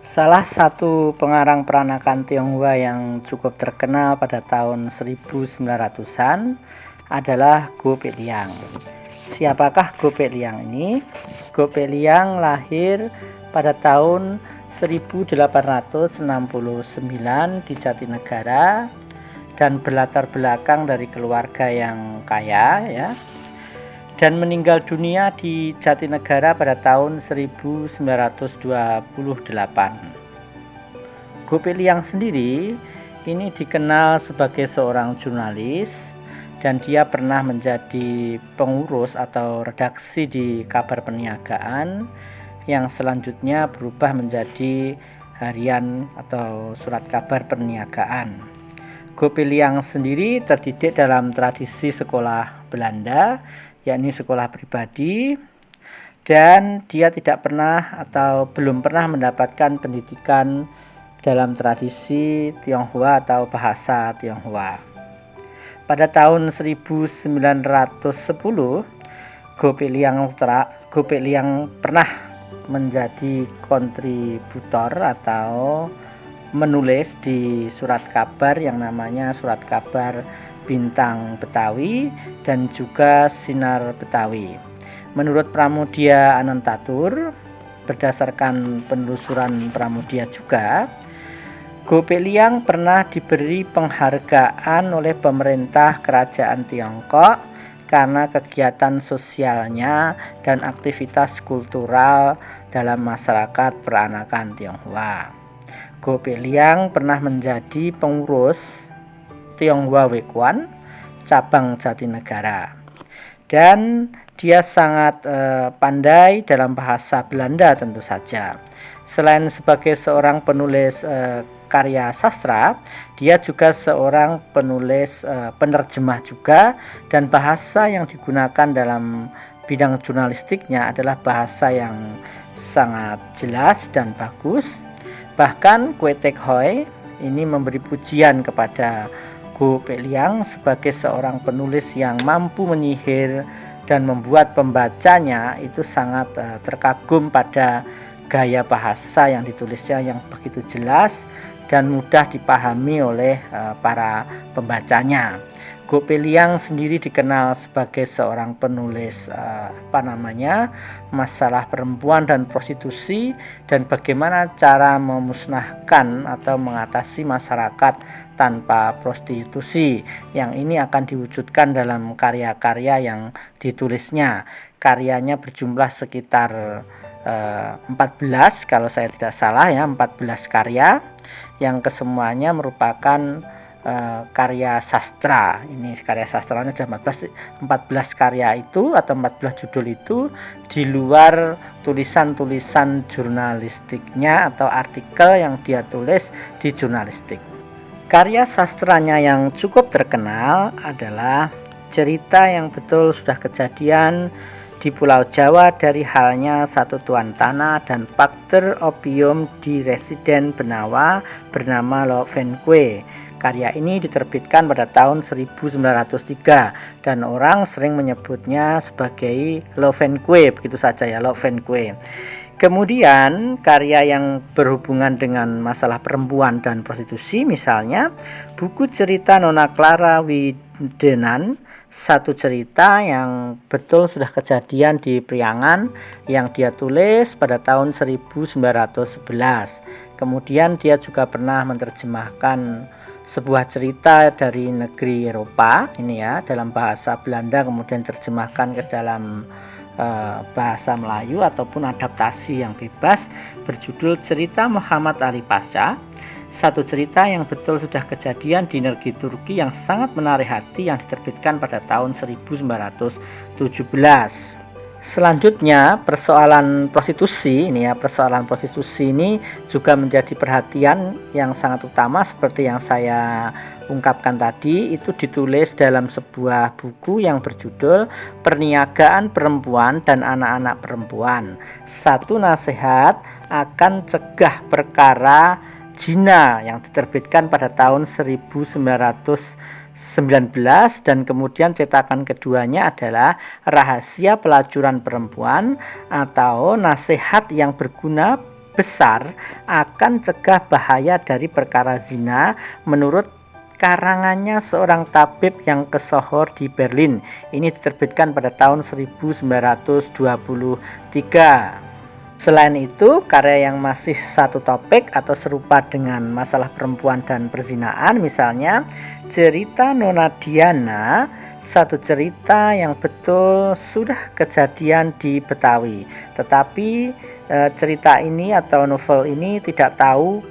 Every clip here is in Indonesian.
Salah satu pengarang peranakan Tionghoa yang cukup terkenal pada tahun 1900-an adalah Goh Pek Liang. Siapakah Goh Pek Liang ini? Goh Pek Liang lahir pada tahun 1869 di Jatinegara dan berlatar belakang dari keluarga yang kaya ya. Dan meninggal dunia di Jatinegara pada tahun 1928. Goh Pek Liang sendiri ini dikenal sebagai seorang jurnalis dan dia pernah menjadi pengurus atau redaksi di Kabar Perniagaan yang selanjutnya berubah menjadi harian atau surat kabar perniagaan. Goh Pek Liang sendiri terdidik dalam tradisi sekolah Belanda, yakni sekolah pribadi, dan dia tidak pernah atau belum pernah mendapatkan pendidikan dalam tradisi Tionghoa atau bahasa Tionghoa. Pada tahun 1910, Goh Pek Liang pernah menjadi kontributor atau menulis di surat kabar yang namanya Surat Kabar Bintang Betawi dan juga Sinar Betawi. Menurut Pramudia Anantatur, berdasarkan penelusuran Pramudia juga, Goh Pek Liang pernah diberi penghargaan oleh pemerintah Kerajaan Tiongkok karena kegiatan sosialnya dan aktivitas kultural dalam masyarakat peranakan Tionghoa. Goh Pek Liang pernah menjadi pengurus Tionghoa Wekuan cabang Jatinegara, dan dia sangat pandai dalam bahasa Belanda tentu saja. Selain sebagai seorang penulis karya sastra, dia juga seorang penulis penerjemah juga, dan bahasa yang digunakan dalam bidang jurnalistiknya adalah bahasa yang sangat jelas dan bagus. Bahkan Kwe Tek Hoi ini memberi pujian kepada Goh Pek Liang sebagai seorang penulis yang mampu menyihir dan membuat pembacanya itu sangat terkagum pada gaya bahasa yang ditulisnya yang begitu jelas dan mudah dipahami oleh para pembacanya. Goh Pek Liang sendiri dikenal sebagai seorang penulis masalah perempuan dan prostitusi dan bagaimana cara memusnahkan atau mengatasi masyarakat tanpa prostitusi, yang ini akan diwujudkan dalam karya-karya yang ditulisnya. Karyanya berjumlah sekitar 14 kalau saya tidak salah ya, 14 karya yang kesemuanya merupakan karya sastra. Ini karya sastranya ada 14 karya itu atau 14 judul itu di luar tulisan-tulisan jurnalistiknya atau artikel yang dia tulis di jurnalistik. Karya sastranya yang cukup terkenal adalah cerita yang betul sudah kejadian di Pulau Jawa dari halnya satu tuan tanah dan faktor opium di residen Benawa bernama Lo Fen Kwe. Karya ini diterbitkan pada tahun 1903 dan orang sering menyebutnya sebagai Lo Fen Kwe, begitu saja ya, Lo Fen Kwe. Kemudian karya yang berhubungan dengan masalah perempuan dan prostitusi, misalnya buku cerita Nona Clara Widenan, satu cerita yang betul sudah kejadian di Priangan yang dia tulis pada tahun 1911. Kemudian dia juga pernah menerjemahkan sebuah cerita dari negeri Eropa ini ya dalam bahasa Belanda, kemudian terjemahkan ke dalam bahasa Melayu ataupun adaptasi yang bebas berjudul Cerita Muhammad Ali Pasha, satu cerita yang betul sudah kejadian di negeri Turki yang sangat menarik hati yang diterbitkan pada tahun 1917. Selanjutnya persoalan prostitusi ini juga menjadi perhatian yang sangat utama seperti yang saya ungkapkan tadi. Itu ditulis dalam sebuah buku yang berjudul Perniagaan Perempuan dan Anak-anak Perempuan, satu nasihat akan cegah perkara Jina, yang diterbitkan pada tahun 1919, dan kemudian cetakan keduanya adalah Rahasia Pelacuran Perempuan atau Nasihat yang Berguna besar akan cegah bahaya dari perkara zina menurut karangannya seorang tabib yang kesohor di Berlin. Ini diterbitkan pada tahun 1923. Selain itu, karya yang masih satu topik atau serupa dengan masalah perempuan dan perzinaan, misalnya cerita Nona Diana, satu cerita yang betul sudah kejadian di Betawi, tetapi cerita ini atau novel ini tidak tahu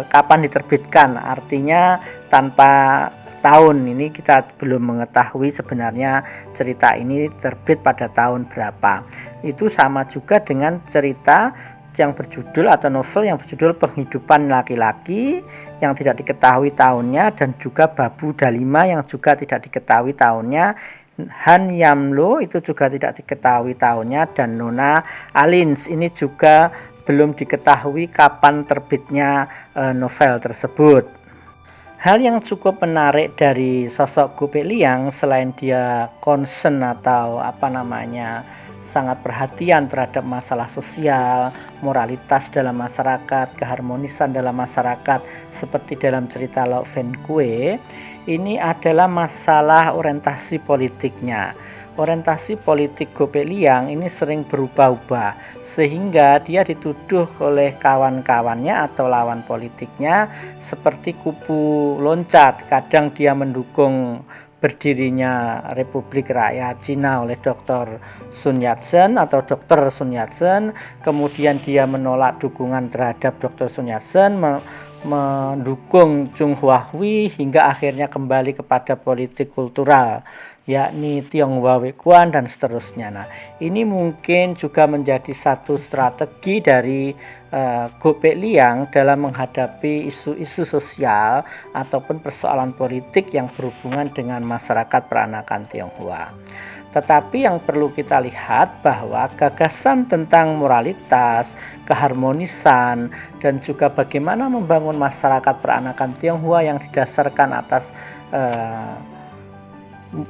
kapan diterbitkan, artinya tanpa tahun ini kita belum mengetahui sebenarnya cerita ini terbit pada tahun berapa. Itu sama juga dengan cerita yang berjudul atau novel yang berjudul Penghidupan Laki-laki yang tidak diketahui tahunnya, dan juga Babu Dalima yang juga tidak diketahui tahunnya. Han Yamlo itu juga tidak diketahui tahunnya, dan Nona Alins ini juga belum diketahui kapan terbitnya novel tersebut. Hal yang cukup menarik dari sosok Gope Liang, selain dia concern atau sangat perhatian terhadap masalah sosial, moralitas dalam masyarakat, keharmonisan dalam masyarakat seperti dalam cerita Lo Fen Kue, ini adalah masalah orientasi politiknya. Orientasi politik Gope Liang ini sering berubah-ubah, sehingga dia dituduh oleh kawan-kawannya atau lawan politiknya seperti kubu loncat. Kadang dia mendukung berdirinya Republik Rakyat Cina oleh Dr. Sun Yat-sen atau Dr. Sun Yat-sen, kemudian dia menolak dukungan terhadap Dr. Sun Yat-sen, mendukung Chung Hua-hui, hingga akhirnya kembali kepada politik kultural yakni Tionghoa Wekuan dan seterusnya. Nah, ini mungkin juga menjadi satu strategi dari Gope Liang dalam menghadapi isu-isu sosial ataupun persoalan politik yang berhubungan dengan masyarakat peranakan Tionghoa. Tetapi yang perlu kita lihat bahwa gagasan tentang moralitas, keharmonisan, dan juga bagaimana membangun masyarakat peranakan Tionghoa yang didasarkan atas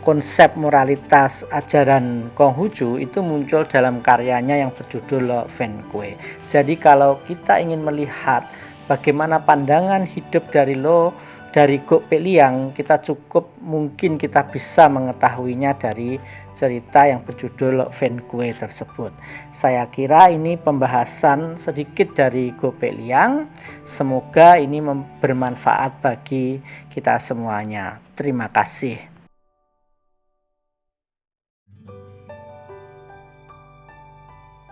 konsep moralitas ajaran Konghucu itu muncul dalam karyanya yang berjudul Lo Fen Kue. Jadi kalau kita ingin melihat bagaimana pandangan hidup dari Gope Liang, mungkin kita bisa mengetahuinya dari cerita yang berjudul Lo Fen Kue tersebut. Saya kira ini pembahasan sedikit dari Gope Liang. Semoga ini bermanfaat bagi kita semuanya. Terima kasih.